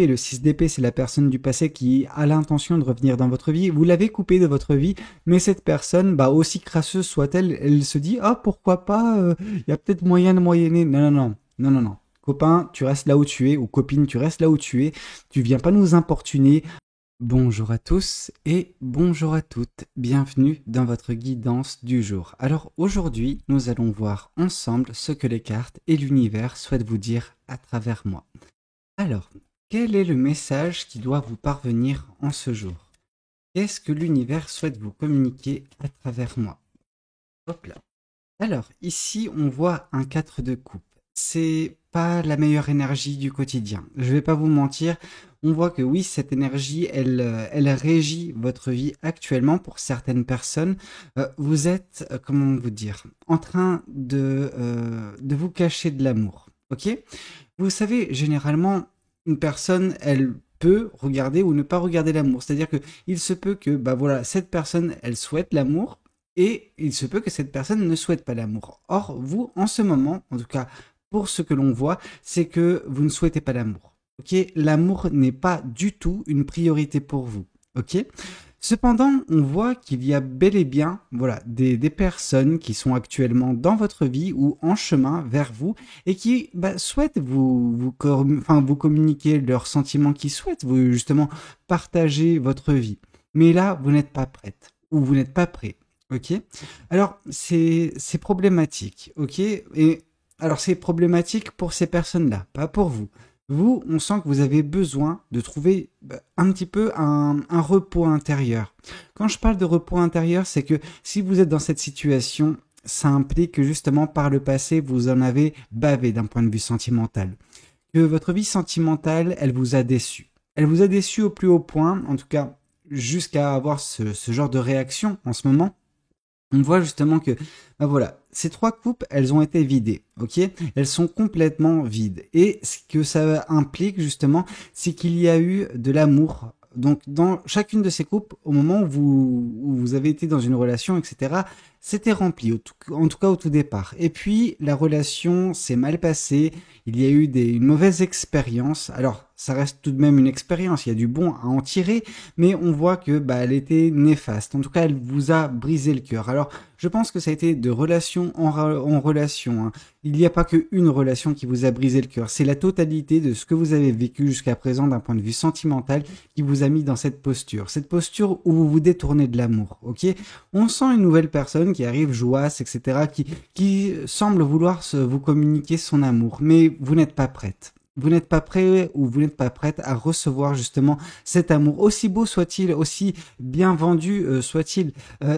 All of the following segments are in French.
Et le 6 d'épée, c'est la personne du passé qui a l'intention de revenir dans votre vie. Vous l'avez coupé de votre vie, mais cette personne, bah, aussi crasseuse soit-elle, elle se dit, ah, pourquoi pas, y a peut-être moyen de moyenner. Non, non, non, non, non, non. Copain, tu restes là où tu es, ou copine, tu restes là où tu es. Tu viens pas nous importuner. Bonjour à tous et bonjour à toutes. Bienvenue dans votre guidance du jour. Alors aujourd'hui, nous allons voir ensemble ce que les cartes et l'univers souhaitent vous dire à travers moi. Alors, quel est le message qui doit vous parvenir en ce jour? Qu'est-ce que l'univers souhaite vous communiquer à travers moi? Hop là. Alors, ici, on voit un 4 de coupe. C'est pas la meilleure énergie du quotidien. Je vais pas vous mentir. On voit que oui, cette énergie, elle régit votre vie actuellement pour certaines personnes. Vous êtes, comment vous dire, en train de vous cacher de l'amour. Ok? Vous savez, généralement, une personne, elle peut regarder ou ne pas regarder l'amour. C'est-à-dire que il se peut que, bah voilà, cette personne, elle souhaite l'amour, et il se peut que cette personne ne souhaite pas l'amour. Or, vous, en ce moment, en tout cas, pour ce que l'on voit, c'est que vous ne souhaitez pas l'amour. Ok? L'amour n'est pas du tout une priorité pour vous. Ok? Cependant, on voit qu'il y a bel et bien, voilà, des personnes qui sont actuellement dans votre vie ou en chemin vers vous et qui souhaitent vous communiquer leurs sentiments, qui souhaitent vous justement partager votre vie. Mais là, vous n'êtes pas prête ou vous n'êtes pas prêt. Ok. Alors c'est problématique. Ok. Et alors c'est problématique pour ces personnes-là, pas pour vous. Vous, on sent que vous avez besoin de trouver un petit peu un repos intérieur. Quand je parle de repos intérieur, c'est que si vous êtes dans cette situation, ça implique que justement par le passé, vous en avez bavé d'un point de vue sentimental. Que votre vie sentimentale, elle vous a déçu. Elle vous a déçu au plus haut point, en tout cas jusqu'à avoir ce genre de réaction en ce moment. On voit justement que, bah voilà, ces trois coupes, elles ont été vidées, ok? Elles sont complètement vides. Et ce que ça implique justement, c'est qu'il y a eu de l'amour. Donc, dans chacune de ces coupes, au moment où vous avez été dans une relation, etc., c'était rempli, en tout cas au tout départ. Et puis, la relation s'est mal passée, il y a eu une mauvaise expérience. Alors, ça reste tout de même une expérience, il y a du bon à en tirer, mais on voit que elle était néfaste. En tout cas, elle vous a brisé le cœur. Alors, je pense que ça a été de relation en relation. Hein. Il n'y a pas qu'une relation qui vous a brisé le cœur. C'est la totalité de ce que vous avez vécu jusqu'à présent d'un point de vue sentimental qui vous a mis dans cette posture. Cette posture où vous vous détournez de l'amour. Ok? On sent une nouvelle personne qui arrive jouasse, etc., qui semble vouloir vous communiquer son amour, mais vous n'êtes pas prête. Vous n'êtes pas prêt ou vous n'êtes pas prête à recevoir justement cet amour. Aussi beau soit-il, aussi bien vendu soit-il,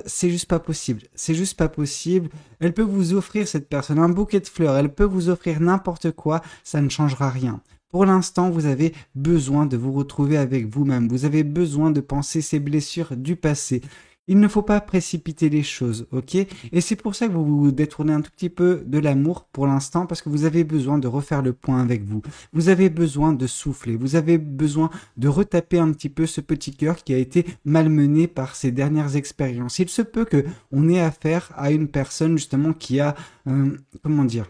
c'est juste pas possible. C'est juste pas possible. Elle peut vous offrir, cette personne, un bouquet de fleurs, elle peut vous offrir n'importe quoi, ça ne changera rien. Pour l'instant, vous avez besoin de vous retrouver avec vous-même. Vous avez besoin de penser ces blessures du passé. Il ne faut pas précipiter les choses, ok? Et c'est pour ça que vous vous détournez un tout petit peu de l'amour pour l'instant, parce que vous avez besoin de refaire le point avec vous. Vous avez besoin de souffler, vous avez besoin de retaper un petit peu ce petit cœur qui a été malmené par ces dernières expériences. Il se peut que on ait affaire à une personne justement qui a, comment dire,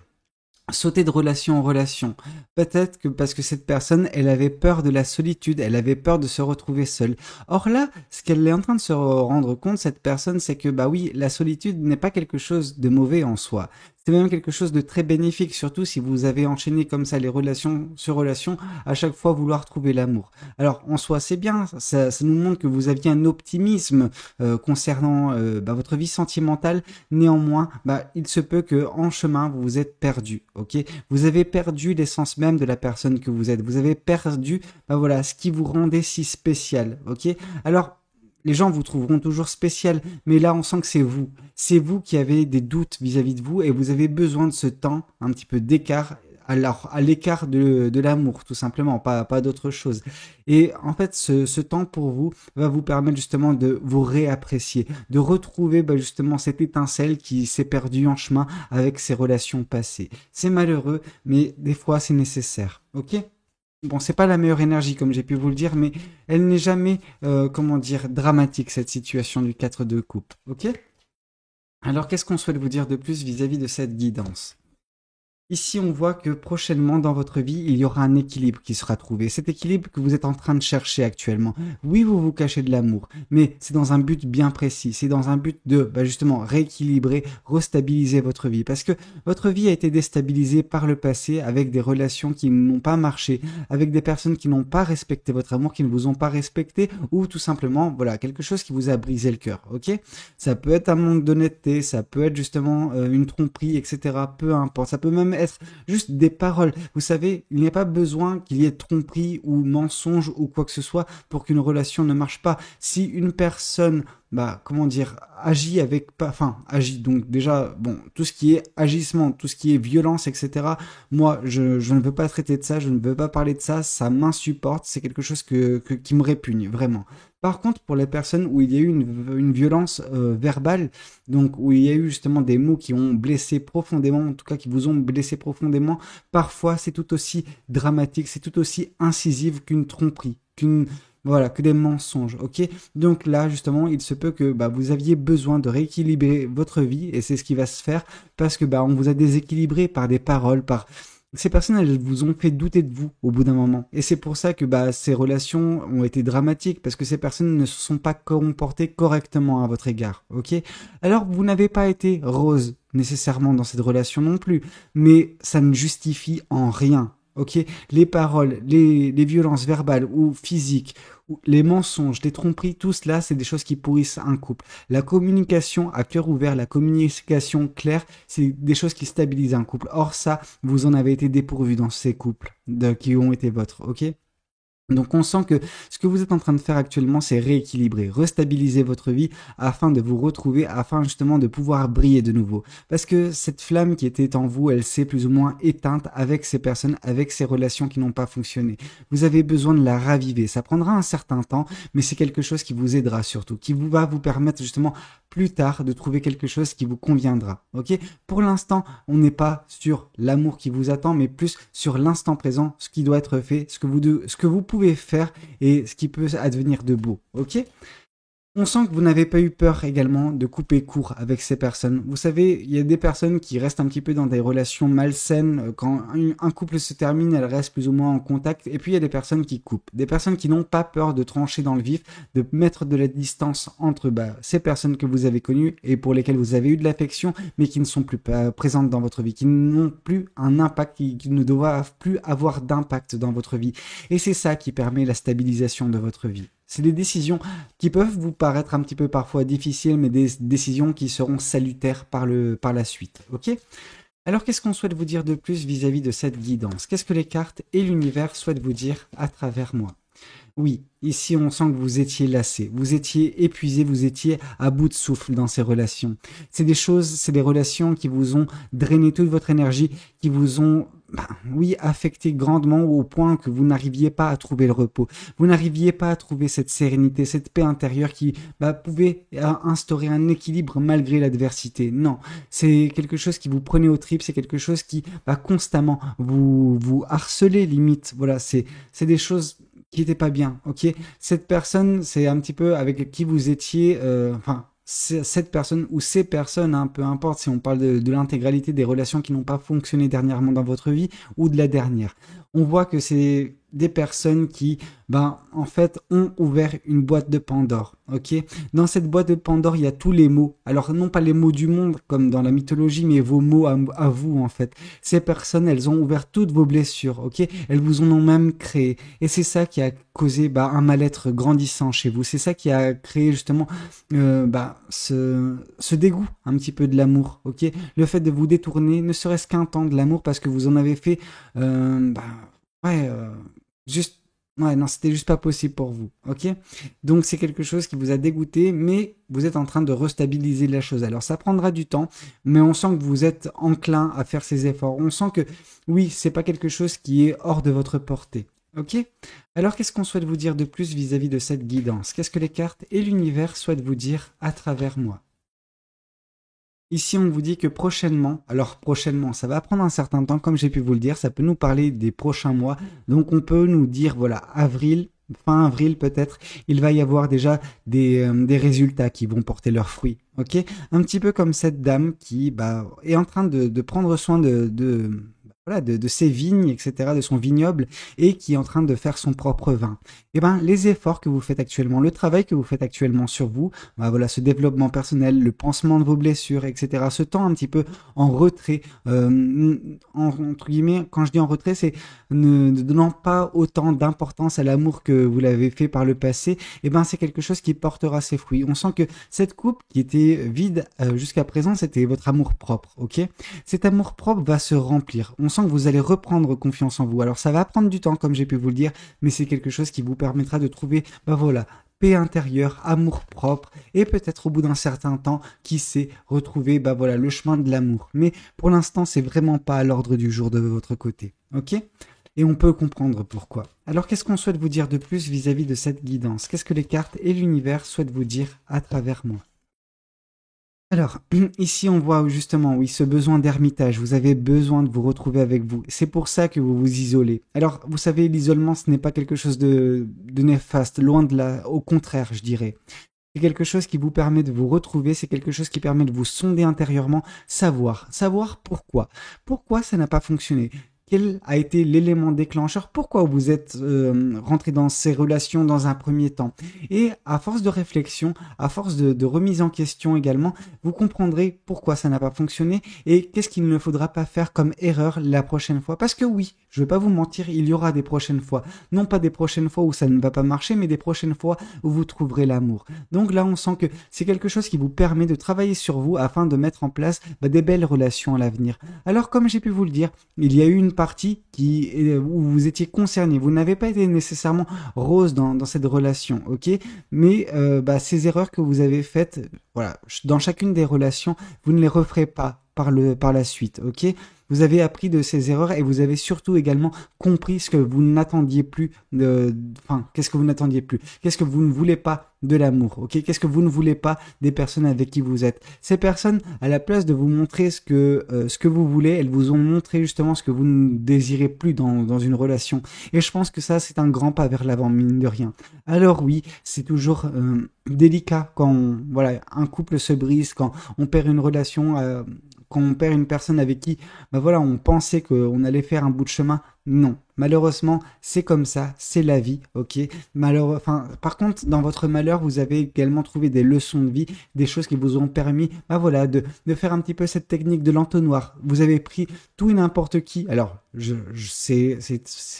sauter de relation en relation. Peut-être que parce que cette personne, elle avait peur de la solitude, elle avait peur de se retrouver seule. Or là, ce qu'elle est en train de se rendre compte, cette personne, c'est que oui, la solitude n'est pas quelque chose de mauvais en soi. C'est même quelque chose de très bénéfique, surtout si vous avez enchaîné comme ça les relations sur relations, à chaque fois vouloir trouver l'amour. Alors en soi c'est bien, ça nous montre que vous aviez un optimisme concernant votre vie sentimentale. Néanmoins, il se peut que en chemin vous vous êtes perdu, ok? Vous avez perdu l'essence même de la personne que vous êtes. Vous avez perdu, ce qui vous rendait si spécial, ok? Alors les gens vous trouveront toujours spécial, mais là on sent que c'est vous. C'est vous qui avez des doutes vis-à-vis de vous et vous avez besoin de ce temps, un petit peu d'écart, alors à l'écart de l'amour, tout simplement, pas d'autre chose. Et en fait, ce temps pour vous va vous permettre justement de vous réapprécier, de retrouver justement cette étincelle qui s'est perdue en chemin avec ces relations passées. C'est malheureux, mais des fois c'est nécessaire, ok? Bon, c'est pas la meilleure énergie, comme j'ai pu vous le dire, mais elle n'est jamais, dramatique, cette situation du 4 de coupe. Ok? Alors, qu'est-ce qu'on souhaite vous dire de plus vis-à-vis de cette guidance? Ici, on voit que prochainement dans votre vie, il y aura un équilibre qui sera trouvé. Cet équilibre que vous êtes en train de chercher actuellement. Oui, vous vous cachez de l'amour, mais c'est dans un but bien précis. C'est dans un but de, justement, rééquilibrer, restabiliser votre vie. Parce que votre vie a été déstabilisée par le passé avec des relations qui n'ont pas marché, avec des personnes qui n'ont pas respecté votre amour, qui ne vous ont pas respecté, ou tout simplement, voilà, quelque chose qui vous a brisé le cœur, ok? Ça peut être un manque d'honnêteté, ça peut être justement une tromperie, etc. Peu importe. Ça peut même être juste des paroles. Vous savez, il n'y a pas besoin qu'il y ait tromperie ou mensonge ou quoi que ce soit pour qu'une relation ne marche pas. Si une personne, comment dire, agit avec pas, enfin, agit. Donc déjà, bon, tout ce qui est agissement, tout ce qui est violence, etc. Moi, je ne veux pas traiter de ça, je ne veux pas parler de ça, ça m'insupporte, c'est quelque chose qui me répugne, vraiment. Par contre, pour les personnes où il y a eu une violence verbale, donc où il y a eu justement des mots qui ont blessé profondément, en tout cas qui vous ont blessé profondément, parfois c'est tout aussi dramatique, c'est tout aussi incisif qu'une tromperie, que des mensonges, ok? Donc là, justement, il se peut que vous aviez besoin de rééquilibrer votre vie, et c'est ce qui va se faire, parce que on vous a déséquilibré par des paroles, par ces personnes, elles vous ont fait douter de vous au bout d'un moment. Et c'est pour ça que ces relations ont été dramatiques, parce que ces personnes ne se sont pas comportées correctement à votre égard, ok? Alors, vous n'avez pas été rose nécessairement dans cette relation non plus, mais ça ne justifie en rien, ok? Les paroles, les violences verbales ou physiques, les mensonges, les tromperies, tout cela, c'est des choses qui pourrissent un couple. La communication à cœur ouvert, la communication claire, c'est des choses qui stabilisent un couple. Or ça, vous en avez été dépourvu dans ces couples qui ont été vôtres, ok? Donc on sent que ce que vous êtes en train de faire actuellement, c'est rééquilibrer, restabiliser votre vie afin de vous retrouver, afin justement de pouvoir briller de nouveau. Parce que cette flamme qui était en vous, elle s'est plus ou moins éteinte avec ces personnes, avec ces relations qui n'ont pas fonctionné. Vous avez besoin de la raviver. Ça prendra un certain temps, mais c'est quelque chose qui vous aidera surtout, qui va vous permettre justement plus tard de trouver quelque chose qui vous conviendra. Ok? Pour l'instant, on n'est pas sur l'amour qui vous attend, mais plus sur l'instant présent, ce qui doit être fait, ce que vous pouvez faire et ce qui peut advenir de beau. Ok? On sent que vous n'avez pas eu peur également de couper court avec ces personnes. Vous savez, il y a des personnes qui restent un petit peu dans des relations malsaines. Quand un couple se termine, elles restent plus ou moins en contact. Et puis il y a des personnes qui coupent. Des personnes qui n'ont pas peur de trancher dans le vif, de mettre de la distance entre ces personnes que vous avez connues et pour lesquelles vous avez eu de l'affection, mais qui ne sont plus présentes dans votre vie, qui n'ont plus un impact, qui ne doivent plus avoir d'impact dans votre vie. Et c'est ça qui permet la stabilisation de votre vie. C'est des décisions qui peuvent vous paraître un petit peu parfois difficiles, mais des décisions qui seront salutaires par la suite. Ok? Alors, qu'est-ce qu'on souhaite vous dire de plus vis-à-vis de cette guidance? Qu'est-ce que les cartes et l'univers souhaitent vous dire à travers moi? Oui, ici on sent que vous étiez lassé, vous étiez épuisé, vous étiez à bout de souffle dans ces relations. C'est des relations qui vous ont drainé toute votre énergie, qui vous ont, affecté grandement au point que vous n'arriviez pas à trouver le repos. Vous n'arriviez pas à trouver cette sérénité, cette paix intérieure qui pouvait instaurer un équilibre malgré l'adversité. Non, c'est quelque chose qui vous prenait aux tripes, c'est quelque chose qui constamment vous harcelait limite. Voilà, c'est des choses qui n'était pas bien, ok? Cette personne, c'est un petit peu avec qui vous étiez, cette personne ou ces personnes, hein, peu importe si on parle de l'intégralité des relations qui n'ont pas fonctionné dernièrement dans votre vie ou de la dernière. On voit que c'est des personnes qui, en fait, ont ouvert une boîte de Pandore, ok? Dans cette boîte de Pandore, il y a tous les mots. Alors, non pas les mots du monde, comme dans la mythologie, mais vos mots à vous, en fait. Ces personnes, elles ont ouvert toutes vos blessures, ok? Elles vous en ont même créé. Et c'est ça qui a causé, un mal-être grandissant chez vous. C'est ça qui a créé, justement, ce dégoût, un petit peu de l'amour, ok? Le fait de vous détourner, ne serait-ce qu'un temps de l'amour, parce que vous en avez fait, juste, ouais, non, c'était juste pas possible pour vous, ok? Donc c'est quelque chose qui vous a dégoûté, mais vous êtes en train de restabiliser la chose. Alors ça prendra du temps, mais on sent que vous êtes enclin à faire ces efforts. On sent que, oui, c'est pas quelque chose qui est hors de votre portée, ok? Alors qu'est-ce qu'on souhaite vous dire de plus vis-à-vis de cette guidance? Qu'est-ce que les cartes et l'univers souhaitent vous dire à travers moi? Ici, on vous dit que prochainement, alors prochainement, ça va prendre un certain temps, comme j'ai pu vous le dire, ça peut nous parler des prochains mois. Donc, on peut nous dire, voilà, avril, fin avril peut-être, il va y avoir déjà des résultats qui vont porter leurs fruits. Ok? Un petit peu comme cette dame qui est en train de prendre soin voilà, de ses vignes, etc., de son vignoble, et qui est en train de faire son propre vin. Eh ben, les efforts que vous faites actuellement, le travail que vous faites actuellement sur vous, bah voilà, ce développement personnel, le pansement de vos blessures, etc., ce temps un petit peu en retrait, entre guillemets, quand je dis en retrait, c'est ne donnant pas autant d'importance à l'amour que vous l'avez fait par le passé, eh ben, c'est quelque chose qui portera ses fruits. On sent que cette coupe qui était vide jusqu'à présent, c'était votre amour propre, ok? Cet amour propre va se remplir. On sent que vous allez reprendre confiance en vous. Alors ça va prendre du temps, comme j'ai pu vous le dire, mais c'est quelque chose qui vous permettra de trouver, bah voilà, paix intérieure, amour propre, et peut-être au bout d'un certain temps, qui sait, retrouver, bah voilà, le chemin de l'amour. Mais pour l'instant, c'est vraiment pas à l'ordre du jour de votre côté, ok? Et on peut comprendre pourquoi. Alors qu'est-ce qu'on souhaite vous dire de plus vis-à-vis de cette guidance? Qu'est-ce que les cartes et l'univers souhaitent vous dire à travers moi? Alors, ici on voit justement, oui, ce besoin d'ermitage. Vous avez besoin de vous retrouver avec vous. C'est pour ça que vous vous isolez. Alors, vous savez, l'isolement, ce n'est pas quelque chose de néfaste, loin de là, au contraire, je dirais. C'est quelque chose qui vous permet de vous retrouver, c'est quelque chose qui permet de vous sonder intérieurement, savoir pourquoi. Pourquoi ça n'a pas fonctionné? Quel a été l'élément déclencheur? Pourquoi vous êtes rentré dans ces relations dans un premier temps? Et à force de réflexion, à force de remise en question également, vous comprendrez pourquoi ça n'a pas fonctionné et qu'est-ce qu'il ne faudra pas faire comme erreur la prochaine fois. Parce que oui, je ne vais pas vous mentir, il y aura des prochaines fois. Non pas des prochaines fois où ça ne va pas marcher, mais des prochaines fois où vous trouverez l'amour. Donc là, on sent que c'est quelque chose qui vous permet de travailler sur vous afin de mettre en place des belles relations à l'avenir. Alors, comme j'ai pu vous le dire, il y a eu une partie où vous étiez concerné. Vous n'avez pas été nécessairement rose dans cette relation, ok? Mais ces erreurs que vous avez faites, voilà, dans chacune des relations, vous ne les referez pas par la suite, ok? Vous avez appris de ces erreurs et vous avez surtout également compris ce que vous n'attendiez plus qu'est-ce que vous n'attendiez plus? Qu'est-ce que vous ne voulez pas de l'amour, ok? Qu'est-ce que vous ne voulez pas des personnes avec qui vous êtes? Ces personnes, à la place de vous montrer ce que vous voulez, elles vous ont montré justement ce que vous ne désirez plus dans une relation. Et je pense que ça, c'est un grand pas vers l'avant, mine de rien. Alors oui, c'est toujours délicat quand voilà, un couple se brise, quand on perd une relation, quand on perd une personne avec qui voilà, on pensait qu'on allait faire un bout de chemin. Non, malheureusement, c'est comme ça, c'est la vie, ok. Par contre, dans votre malheur, vous avez également trouvé des leçons de vie, des choses qui vous ont permis, voilà, de faire un petit peu cette technique de l'entonnoir. Vous avez pris tout et n'importe qui. Alors, c'est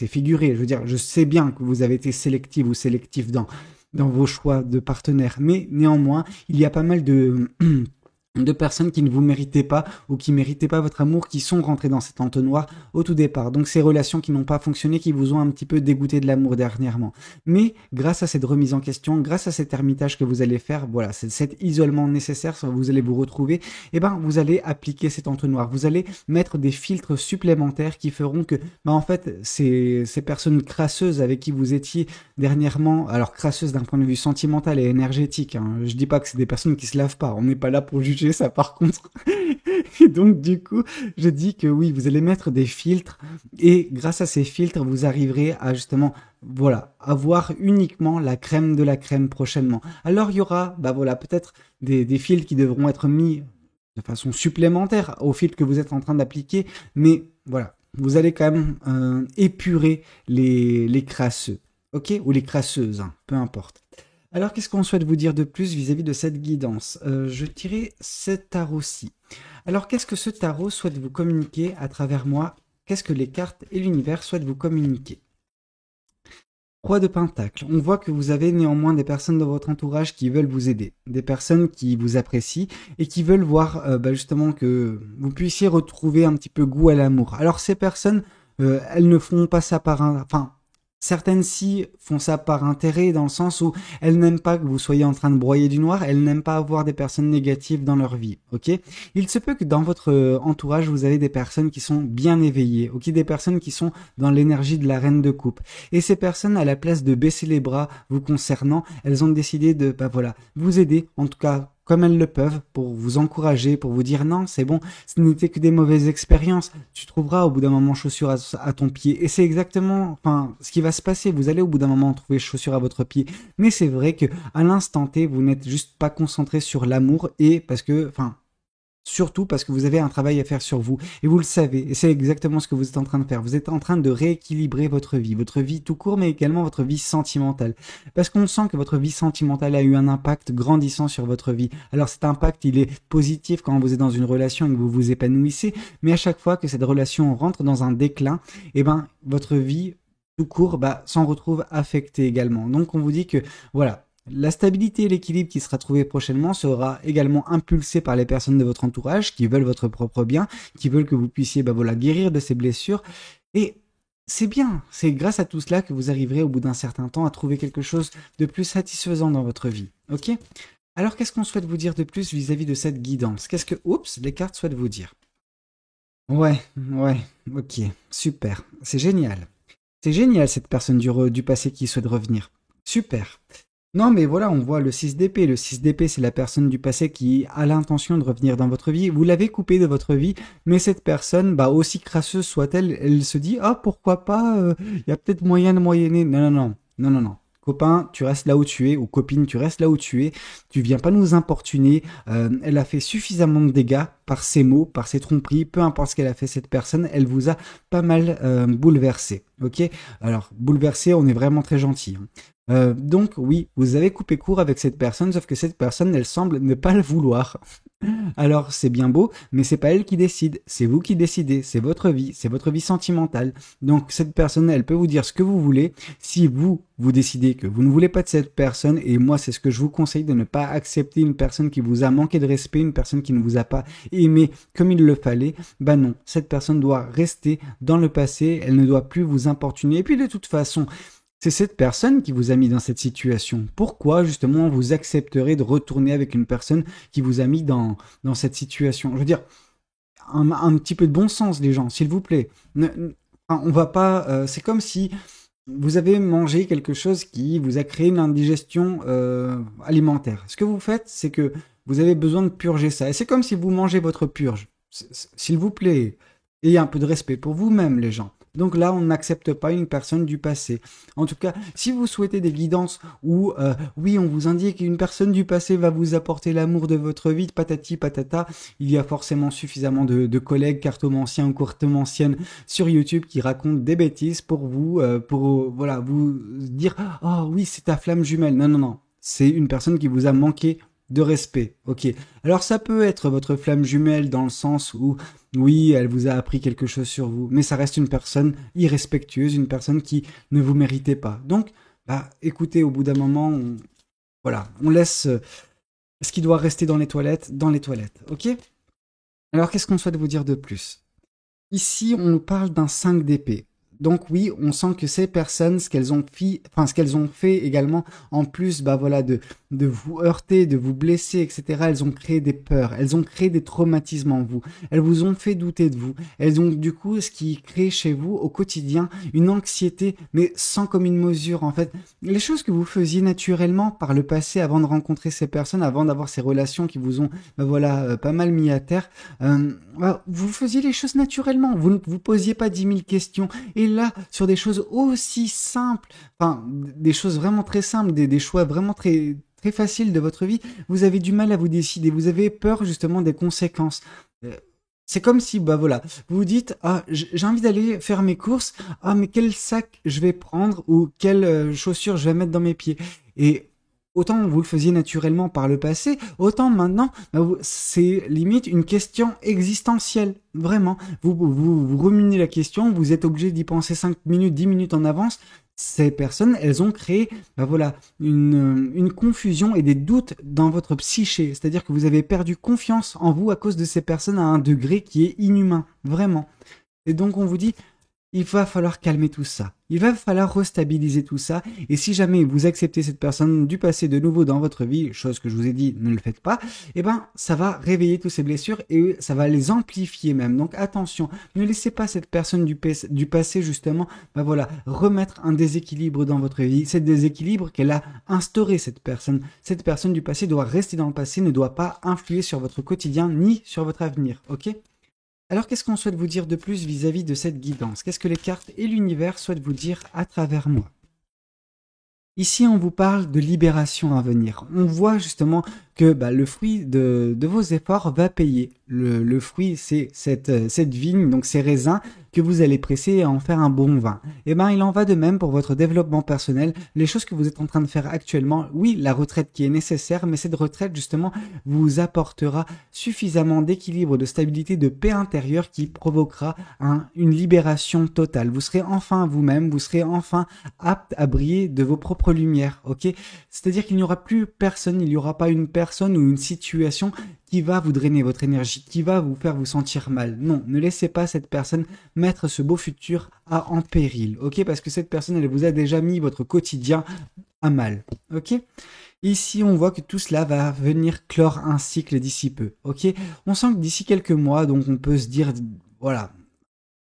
figuré. Je veux dire, je sais bien que vous avez été sélectif ou sélectif dans vos choix de partenaires, mais néanmoins, il y a pas mal de personnes qui ne vous méritaient pas ou qui méritaient pas votre amour, qui sont rentrées dans cet entonnoir au tout départ. Donc ces relations qui n'ont pas fonctionné, qui vous ont un petit peu dégoûté de l'amour dernièrement. Mais grâce à cette remise en question, grâce à cet ermitage que vous allez faire, voilà, c'est cet isolement nécessaire, vous allez vous retrouver, et vous allez appliquer cet entonnoir. Vous allez mettre des filtres supplémentaires qui feront que, en fait, ces personnes crasseuses avec qui vous étiez dernièrement, alors crasseuses d'un point de vue sentimental et énergétique, hein, je dis pas que c'est des personnes qui se lavent pas, on n'est pas là pour juger ça par contre. Et donc du coup, je dis que oui, vous allez mettre des filtres et grâce à ces filtres, vous arriverez à justement, voilà, avoir uniquement la crème de la crème prochainement. Alors il y aura, peut-être des filtres qui devront être mis de façon supplémentaire aux filtres que vous êtes en train d'appliquer, mais voilà, vous allez quand même épurer les crasseux, ok? Ou les crasseuses, hein, peu importe. Alors, qu'est-ce qu'on souhaite vous dire de plus vis-à-vis de cette guidance? Je tirais ce tarot-ci. Alors, qu'est-ce que ce tarot souhaite vous communiquer à travers moi? Qu'est-ce que les cartes et l'univers souhaitent vous communiquer? Roi de Pentacle. On voit que vous avez néanmoins des personnes dans votre entourage qui veulent vous aider. Des personnes qui vous apprécient et qui veulent voir justement que vous puissiez retrouver un petit peu goût à l'amour. Alors, ces personnes, elles ne font pas ça certaines font ça par intérêt, dans le sens où elles n'aiment pas que vous soyez en train de broyer du noir, elles n'aiment pas avoir des personnes négatives dans leur vie, ok? Il se peut que dans votre entourage, vous avez des personnes qui sont bien éveillées, ok? Des personnes qui sont dans l'énergie de la reine de coupe. Et ces personnes, à la place de baisser les bras vous concernant, elles ont décidé de, vous aider, en tout cas, comme elles le peuvent, pour vous encourager, pour vous dire non, c'est bon, ce n'était que des mauvaises expériences, tu trouveras au bout d'un moment chaussures à ton pied. Et c'est exactement, ce qui va se passer, vous allez au bout d'un moment trouver chaussures à votre pied. Mais c'est vrai que à l'instant T, vous n'êtes juste pas concentré sur l'amour et parce que, Surtout parce que vous avez un travail à faire sur vous. Et vous le savez. Et c'est exactement ce que vous êtes en train de faire. Vous êtes en train de rééquilibrer votre vie. Votre vie tout court, mais également votre vie sentimentale. Parce qu'on sent que votre vie sentimentale a eu un impact grandissant sur votre vie. Alors cet impact, il est positif quand vous êtes dans une relation et que vous vous épanouissez. Mais à chaque fois que cette relation rentre dans un déclin, eh ben, votre vie tout court, s'en retrouve affectée également. Donc on vous dit que, voilà. La stabilité et l'équilibre qui sera trouvé prochainement sera également impulsé par les personnes de votre entourage qui veulent votre propre bien, qui veulent que vous puissiez guérir de ces blessures. Et c'est bien, c'est grâce à tout cela que vous arriverez au bout d'un certain temps à trouver quelque chose de plus satisfaisant dans votre vie. Ok? Alors qu'est-ce qu'on souhaite vous dire de plus vis-à-vis de cette guidance? Qu'est-ce que, les cartes souhaitent vous dire? Ouais, ok, super, c'est génial. C'est génial cette personne du passé qui souhaite revenir. Super. Non, mais voilà, on voit le 6 d'épée. Le 6 d'épée, c'est la personne du passé qui a l'intention de revenir dans votre vie. Vous l'avez coupé de votre vie, mais cette personne, aussi crasseuse soit-elle, elle se dit, ah, pourquoi pas, il y a peut-être moyen de moyenner. Non, non, non, non, non, non. Copain, tu restes là où tu es, ou copine, tu restes là où tu es, tu viens pas nous importuner, elle a fait suffisamment de dégâts par ses mots, par ses tromperies, peu importe ce qu'elle a fait cette personne, elle vous a pas mal bouleversé, ok? Alors, bouleversé, on est vraiment très gentil, hein. Donc oui, vous avez coupé court avec cette personne, sauf que cette personne, elle semble ne pas le vouloir. Alors c'est bien beau, mais c'est pas elle qui décide, c'est vous qui décidez, c'est votre vie sentimentale. Donc cette personne, elle peut vous dire ce que vous voulez. Si vous décidez que vous ne voulez pas de cette personne, et moi c'est ce que je vous conseille de ne pas accepter une personne qui vous a manqué de respect, une personne qui ne vous a pas aimé comme il le fallait, non, cette personne doit rester dans le passé, elle ne doit plus vous importuner. Et puis de toute façon, c'est cette personne qui vous a mis dans cette situation. Pourquoi, justement, vous accepterez de retourner avec une personne qui vous a mis dans cette situation? Je veux dire, un petit peu de bon sens, les gens, s'il vous plaît. On va pas... c'est comme si vous avez mangé quelque chose qui vous a créé une indigestion alimentaire. Ce que vous faites, c'est que vous avez besoin de purger ça. Et c'est comme si vous mangez votre purge. S'il vous plaît, ayez un peu de respect pour vous-même, les gens. Donc là, on n'accepte pas une personne du passé. En tout cas, si vous souhaitez des guidances où, oui, on vous indique qu'une personne du passé va vous apporter l'amour de votre vie, patati patata, il y a forcément suffisamment de collègues cartomanciens ou cartomanciennes sur YouTube qui racontent des bêtises pour vous, voilà, vous dire, oh oui, c'est ta flamme jumelle. Non, non, non. C'est une personne qui vous a manqué de respect, ok. Alors ça peut être votre flamme jumelle dans le sens où, oui, elle vous a appris quelque chose sur vous, mais ça reste une personne irrespectueuse, une personne qui ne vous méritait pas. Donc, écoutez, au bout d'un moment, on laisse ce qui doit rester dans les toilettes, ok. Alors qu'est-ce qu'on souhaite vous dire de plus? Ici, on nous parle d'un 5 d'épée. Donc oui, on sent que ces personnes, ce qu'elles ont fait également, en plus, de vous heurter, de vous blesser, etc. Elles ont créé des peurs, elles ont créé des traumatismes en vous. Elles vous ont fait douter de vous. Elles ont du coup, ce qui crée chez vous au quotidien une anxiété, mais sans commune mesure en fait. Les choses que vous faisiez naturellement par le passé, avant de rencontrer ces personnes, avant d'avoir ces relations qui vous ont, pas mal mis à terre. Vous faisiez les choses naturellement, vous ne vous posiez pas 10 000 questions. Et là, sur des choses aussi simples, des choses vraiment très simples, des choix vraiment très, très faciles de votre vie, vous avez du mal à vous décider, vous avez peur justement des conséquences. C'est comme si, vous vous dites, j'ai envie d'aller faire mes courses, mais quel sac je vais prendre ou quelles chaussures je vais mettre dans mes pieds. Et autant vous le faisiez naturellement par le passé, autant maintenant, c'est limite une question existentielle. Vraiment. Vous ruminez la question, vous êtes obligé d'y penser 5 minutes, 10 minutes en avance. Ces personnes, elles ont créé, une confusion et des doutes dans votre psyché. C'est-à-dire que vous avez perdu confiance en vous à cause de ces personnes à un degré qui est inhumain. Vraiment. Et donc, on vous dit, il va falloir calmer tout ça. Il va falloir restabiliser tout ça. Et si jamais vous acceptez cette personne du passé de nouveau dans votre vie, chose que je vous ai dit, ne le faites pas, ça va réveiller toutes ces blessures et ça va les amplifier même. Donc attention, ne laissez pas cette personne du passé justement, remettre un déséquilibre dans votre vie. C'est le déséquilibre qu'elle a instauré cette personne. Cette personne du passé doit rester dans le passé, ne doit pas influer sur votre quotidien ni sur votre avenir. Ok ? Alors, qu'est-ce qu'on souhaite vous dire de plus vis-à-vis de cette guidance? Qu'est-ce que les cartes et l'univers souhaitent vous dire à travers moi? Ici, on vous parle de libération à venir. On voit justement que bah, le fruit de vos efforts va payer. Le fruit, c'est cette vigne, donc ces raisins que vous allez presser et en faire un bon vin. Et ben, il en va de même pour votre développement personnel. Les choses que vous êtes en train de faire actuellement, oui, la retraite qui est nécessaire, mais cette retraite, justement, vous apportera suffisamment d'équilibre, de stabilité, de paix intérieure qui provoquera une libération totale. Vous serez enfin vous-même, vous serez enfin apte à briller de vos propres lumières, ok? C'est-à-dire qu'il n'y aura plus personne, il n'y aura pas une personne ou une situation qui va vous drainer votre énergie, qui va vous faire vous sentir mal. Non, ne laissez pas cette personne mettre ce beau futur en péril, ok? Parce que cette personne, elle vous a déjà mis votre quotidien à mal, ok? Ici, on voit que tout cela va venir clore un cycle d'ici peu, ok? On sent que d'ici quelques mois, donc on peut se dire, voilà,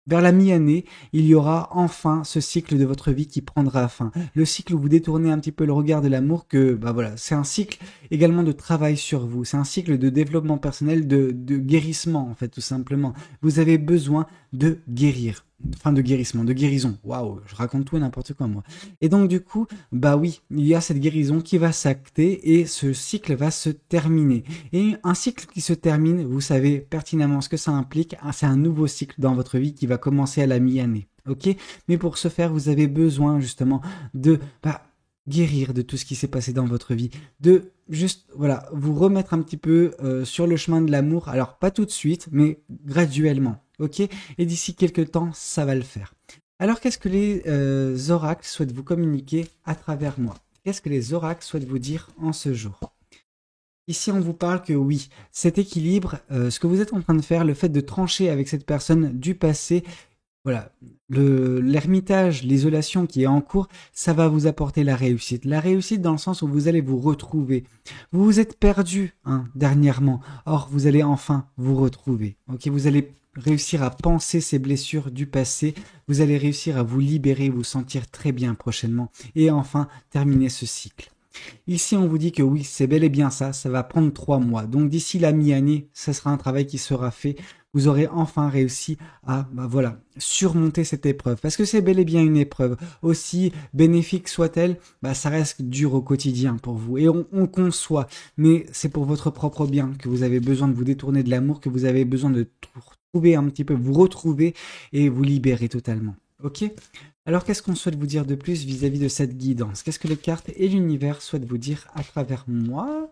vers la mi-année, il y aura enfin ce cycle de votre vie qui prendra fin. Le cycle où vous détournez un petit peu le regard de l'amour, que bah voilà, c'est un cycle également de travail sur vous. C'est un cycle de développement personnel, de guérissement en fait, tout simplement. Vous avez besoin de guérir. Enfin de guérissement, de guérison. Waouh, je raconte tout et n'importe quoi moi. Et donc du coup, bah oui, il y a cette guérison qui va s'acter et ce cycle va se terminer. Et un cycle qui se termine, vous savez pertinemment ce que ça implique. C'est un nouveau cycle dans votre vie qui va commencer à la mi-année. Ok? Mais pour ce faire, vous avez besoin justement de guérir de tout ce qui s'est passé dans votre vie, de juste voilà vous remettre un petit peu sur le chemin de l'amour. Alors pas tout de suite, mais graduellement. Ok? Et d'ici quelques temps, ça va le faire. Alors qu'est-ce que les oracles souhaitent vous communiquer à travers moi? Qu'est-ce que les oracles souhaitent vous dire en ce jour? Ici, on vous parle que oui, cet équilibre, ce que vous êtes en train de faire, le fait de trancher avec cette personne du passé, voilà, l'ermitage, l'isolation qui est en cours, ça va vous apporter la réussite. La réussite dans le sens où vous allez vous retrouver. Vous vous êtes perdu dernièrement, or vous allez enfin vous retrouver. Ok, vous allez réussir à penser ces blessures du passé, vous allez réussir à vous libérer, vous sentir très bien prochainement et enfin terminer ce cycle. Ici, on vous dit que oui, c'est bel et bien ça, ça va prendre 3 mois. Donc d'ici la mi-année, ce sera un travail qui sera fait. Vous aurez enfin réussi à voilà, surmonter cette épreuve. Parce que c'est bel et bien une épreuve. Aussi bénéfique soit-elle, ça reste dur au quotidien pour vous. Et on conçoit. Mais c'est pour votre propre bien que vous avez besoin de vous détourner de l'amour, que vous avez besoin de trouver un petit peu, vous retrouver et vous libérer totalement. Ok? Alors qu'est-ce qu'on souhaite vous dire de plus vis-à-vis de cette guidance? Qu'est-ce que les cartes et l'univers souhaitent vous dire à travers moi?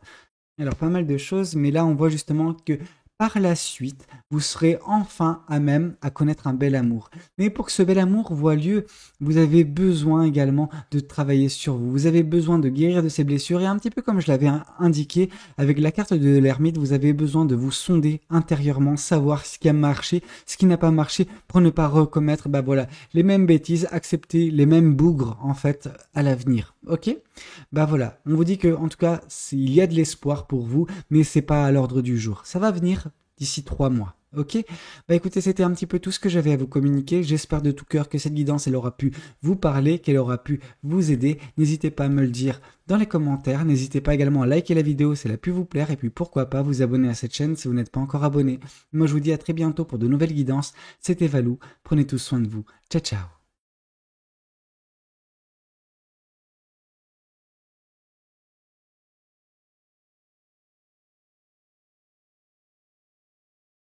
Alors pas mal de choses, mais là on voit justement que par la suite, vous serez enfin à même à connaître un bel amour. Mais pour que ce bel amour voie lieu, vous avez besoin également de travailler sur vous. Vous avez besoin de guérir de ces blessures et un petit peu comme je l'avais indiqué avec la carte de l'ermite, vous avez besoin de vous sonder intérieurement, savoir ce qui a marché, ce qui n'a pas marché pour ne pas recommettre voilà, les mêmes bêtises, accepter les mêmes bougres en fait à l'avenir. Ok? Voilà, on vous dit que en tout cas, il y a de l'espoir pour vous, mais c'est pas à l'ordre du jour. Ça va venir d'ici 3 mois. Ok? Écoutez, c'était un petit peu tout ce que j'avais à vous communiquer. J'espère de tout cœur que cette guidance, elle aura pu vous parler, qu'elle aura pu vous aider. N'hésitez pas à me le dire dans les commentaires. N'hésitez pas également à liker la vidéo si elle a pu vous plaire. Et puis pourquoi pas vous abonner à cette chaîne si vous n'êtes pas encore abonné. Moi, je vous dis à très bientôt pour de nouvelles guidances. C'était Valou. Prenez tous soin de vous. Ciao, ciao.